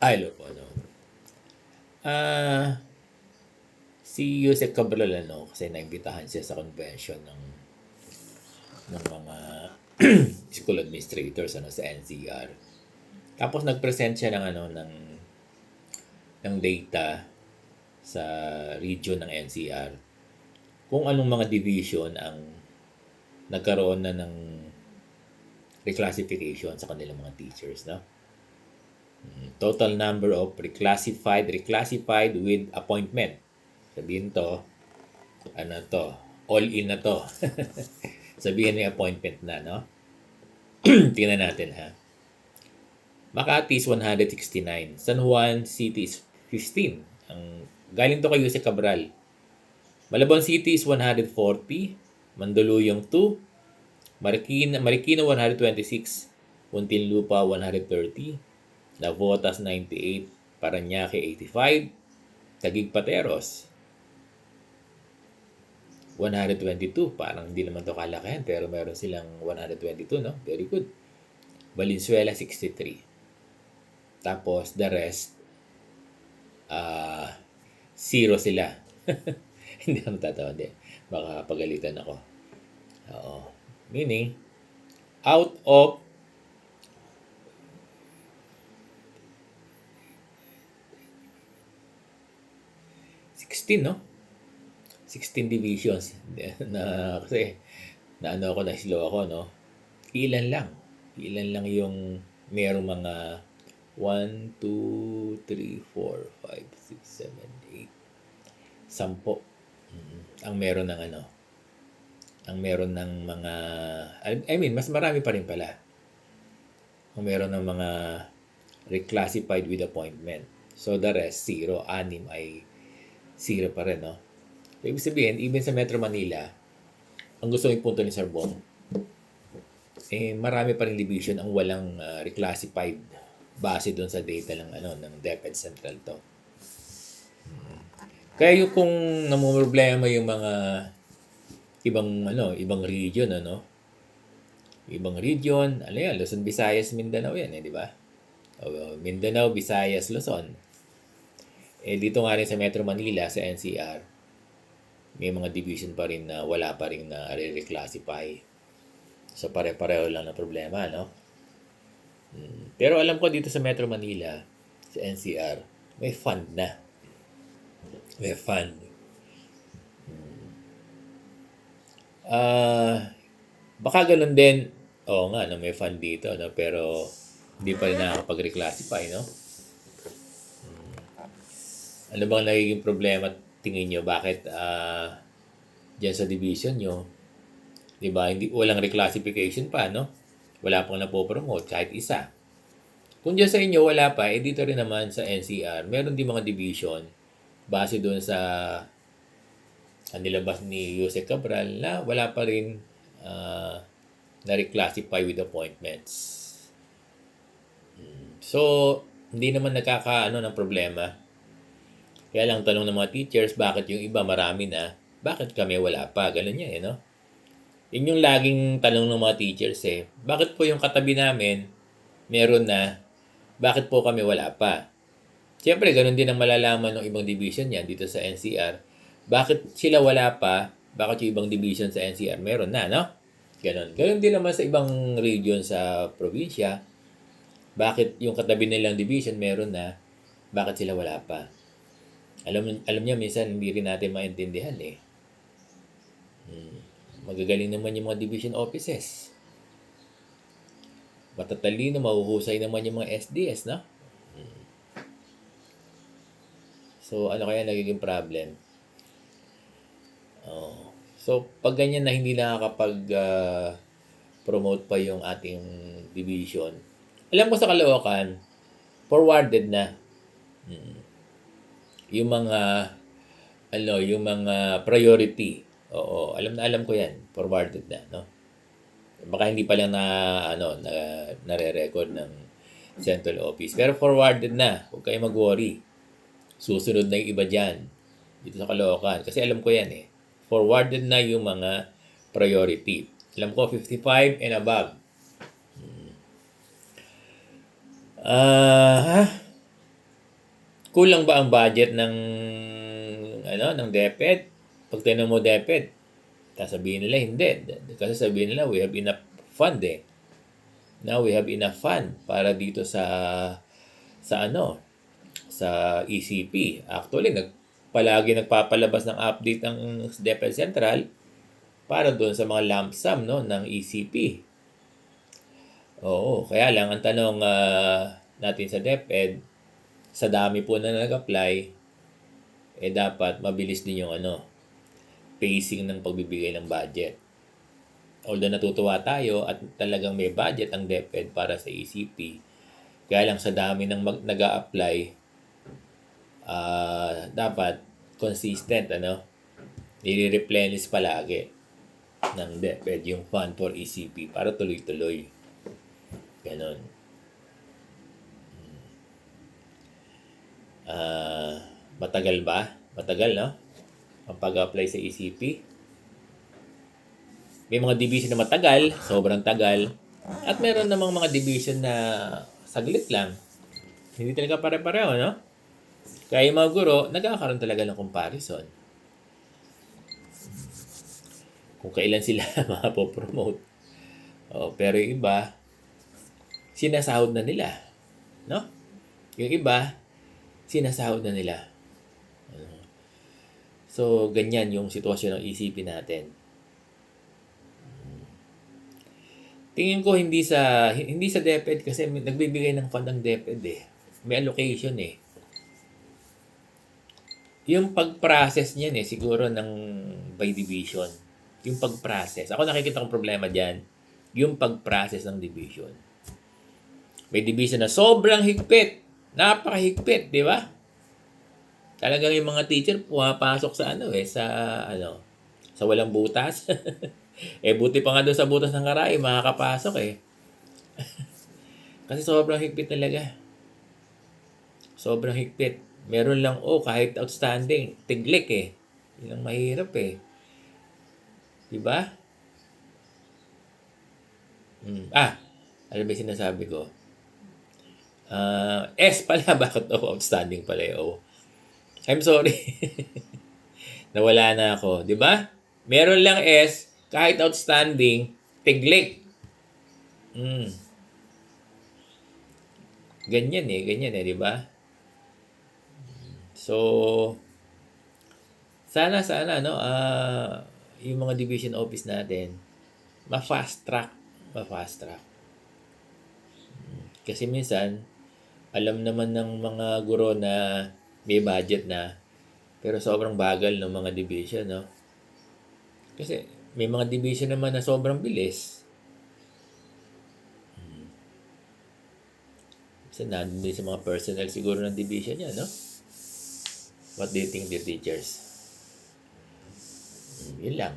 Hello po, ano. Ah, si Yusek Cabral, ano, kasi naimbitahan siya sa convention ng mga school administrators, ano, sa NCR. Tapos nag-present siya ng, ano, ng data sa region ng NCR. Kung anong mga division ang nagkaroon na ng reclassification sa kanilang mga teachers, no? Total number of reclassified with appointment. Sabihin to, ano to, all in na to. Sabihin may appointment na, no? Tingnan natin, ha. Makati is 169. San Juan City is 15. Ang galing to kay Jose Cabral. Malabon City is 140. Mandaluyong 2. Marikina 126. Muntinlupa 130. Navotas 98. Paranaque 85. Taguig Pateros 122. Parang hindi naman to kalakihan pero meron silang 122, no? Very good. Valenzuela 63. Tapos the rest zero sila. Hindi ako natatawa, hindi. Baka pagalitan ako. Oo. Meaning, out of 16, no? 16 divisions. Na, kasi, naano ako, na-slow ako, no? Ilan lang yung merong mga 1, 2, 3, 4, 5, 6, 7, 8, 10. Ang meron ng ano, ang meron ng mga, I mean, mas marami pa rin pala. Ang meron ng mga reclassified with appointment. So the rest, 0. 6 ay 0 pa rin, no? So, ibig sabihin, even sa Metro Manila, ang gusto ipunto ni Sir Bong, marami pa rin division ang walang reclassified base doon sa data ng ng DepEd Central to. Kaya yung kung namumroblema yung mga ibang region, ibang region, yan, Luzon, Visayas, Mindanao yan, di ba? Mindanao, Visayas, Luzon. Dito nga rin sa Metro Manila, sa NCR, may mga division pa rin na wala pa rin na re-reclassify. So pare-pareho lang na problema, no? Pero alam ko dito sa Metro Manila, sa NCR, may fund na. May fund. Baka ganun din, oo nga, no, may fund dito, no? Pero hindi pa rin nakakapag-reclassify, no? Ano bang nagiging problema tingin nyo? Bakit dyan sa division nyo, di ba, walang reclassification pa, no? Wala pang napopromote, kahit isa. Kung dyan sa inyo wala pa, dito rin naman sa NCR, meron din mga division base doon sa nilabas ni Jose Cabral na wala pa rin na-reclassify with appointments. So, hindi naman nagkakaano ng problema. Kaya lang tanong ng mga teachers, bakit yung iba marami na, bakit kami wala pa? Ganun yan, no? Yun yung laging tanong ng mga teachers bakit po yung katabi namin meron na, bakit po kami wala pa? Siyempre, ganun din ang malalaman ng ibang division yan dito sa NCR. Bakit sila wala pa? Bakit yung ibang division sa NCR meron na, no? Ganun. Ganun din naman sa ibang region sa probinsya. Bakit yung katabi nilang division meron na? Bakit sila wala pa? Alam niya, minsan hindi rin natin maintindihan Magagaling naman yung mga division offices. Matatalino, mahuhusay naman yung mga SDS, no? So, ano kaya nagiging problem? So, pag ganyan na hindi nakakapag-promote pa yung ating division, alam mo sa Caloocan, forwarded na. Yung mga, yung mga priority. Oo, alam ko yan. Forwarded na, no? Baka hindi pa lang nare-record ng central office. Pero forwarded na. Huwag kayo mag-worry. Susunod na yung iba dyan. Dito sa Caloocan. Kasi alam ko yan Forwarded na yung mga priority. Alam ko, 55 and above. Kulang ba ang budget ng ng DepEd? Pag tinanong mo DepEd, sasabihin nila hindi. Kasi sabihin nila we have enough fund eh. Now we have enough fund para dito sa ECP. Actually, palagi nagpapalabas ng update ang DepEd Central para doon sa mga lump sum ng ECP. Oo, kaya lang ang tanong natin sa DepEd, sa dami po na nag-apply, dapat mabilis din yung pacing ng pagbibigay ng budget. Although natutuwa tayo at talagang may budget ang DepEd para sa ECP, kaya lang sa dami ng nag-a-apply, dapat consistent, nire-replenish palagi ng DepEd yung fund for ECP para tuloy-tuloy. Ganon. Matagal ba? Matagal, no? Ang pag-apply sa ECP. May mga division na matagal, sobrang tagal. At meron namang mga division na saglit lang. Hindi talaga pare-pareho, no? Kaya yung mga guro, nagkakaroon talaga ng comparison. Kung kailan sila mapopromote. Pero yung iba, sinasahod na nila. No? Yung iba, sinasahod na nila. So, ganyan yung sitwasyon ng ECP natin. Tingin ko hindi sa DepEd kasi nagbibigay ng fund ng DepEd eh. May allocation eh. Yung pag-process niyan siguro ng by division. Yung pag-process. Ako nakikita kong problema diyan, yung pag-process ng division. May division na sobrang higpit. Napakahigpit, di ba? Talagang yung mga teacher pumapasok sa sa walang butas. Buti pa nga doon sa butas ng karai, makakapasok eh. Kasi sobrang higpit talaga. Sobrang higpit. Meron lang, kahit outstanding, tiglik eh. Yun ang mahirap eh. Diba? Ano ba yung sinasabi ko? S pala, bakit outstanding pala eh? I'm sorry. Nawala na ako. Diba? Meron lang S, kahit outstanding, tiglik. Ganyan eh, di ba? So, sana, yung mga division office natin, ma-fast track. Kasi minsan, alam naman ng mga guro na may budget na, pero sobrang bagal ng mga division, no? Kasi may mga division naman na sobrang bilis. Kasi nandun din sa mga personnel siguro ng division yan, no? What do you think, dear teachers? Yun lang.